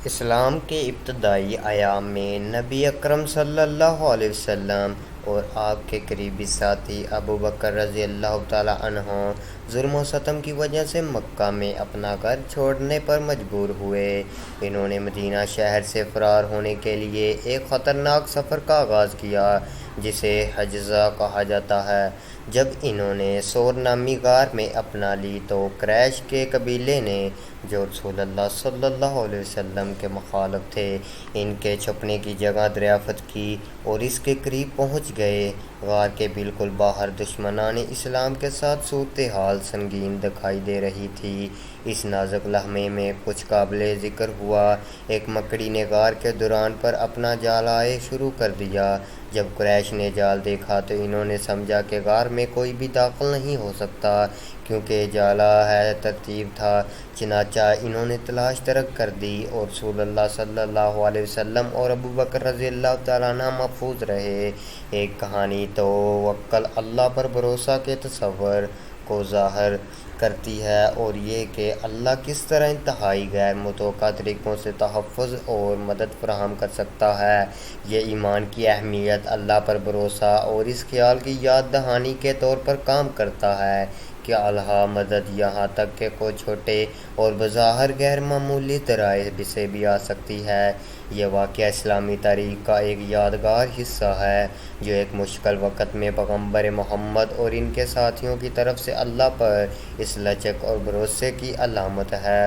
اسلام کے ابتدائی ایام میں نبی اکرم صلی اللہ علیہ وسلم اور آپ کے قریبی ساتھی ابو بکر رضی اللہ تعالیٰ عنہ ظلم و ستم کی وجہ سے مکہ میں اپنا گھر چھوڑنے پر مجبور ہوئے۔ انہوں نے مدینہ شہر سے فرار ہونے کے لیے ایک خطرناک سفر کا آغاز کیا جسے حجزہ کہا جاتا ہے۔ جب انہوں نے سور نامی غار میں اپنا لی تو قریش کے قبیلے نے، جو رسول اللہ صلی اللہ علیہ وسلم کے مخالف تھے، ان کے چھپنے کی جگہ دریافت کی اور اس کے قریب پہنچ گئے۔ غار کے بالکل باہر دشمنان اسلام کے ساتھ صورتحال سنگین دکھائی دے رہی تھی۔ اس نازک لمحے میں کچھ قابل ذکر ہوا۔ ایک مکڑی نے غار کے دوران پر اپنا جال شروع کر دیا۔ جب قریش نے جال دیکھا تو انہوں نے سمجھا کہ غار میں کوئی بھی داخل نہیں ہو سکتا، کیونکہ جال ترتیب تھا۔ چنانچہ انہوں نے تلاش ترک کر دی اور رسول اللہ صلی اللہ علیہ وسلم اور ابو بکر رضی اللہ تعالیٰ عنہ محفوظ رہے۔ ایک کہانی توکل اللہ پر بھروسہ کے تصور کو ظاہر کرتی ہے، اور یہ کہ اللہ کس طرح انتہائی غیر متوقع طریقوں سے تحفظ اور مدد فراہم کر سکتا ہے۔ یہ ایمان کی اہمیت، اللہ پر بھروسہ اور اس خیال کی یاد دہانی کے طور پر کام کرتا ہے کہ اللہ مدد یہاں تک کہ کوئی چھوٹے اور بظاہر غیر معمولی ذرائع سے بھی آ سکتی ہے۔ یہ واقعہ اسلامی تاریخ کا ایک یادگار حصہ ہے جو ایک مشکل وقت میں پیغمبر محمد اور ان کے ساتھیوں کی طرف سے اللہ پر اس لچک اور بھروسے کی علامت ہے۔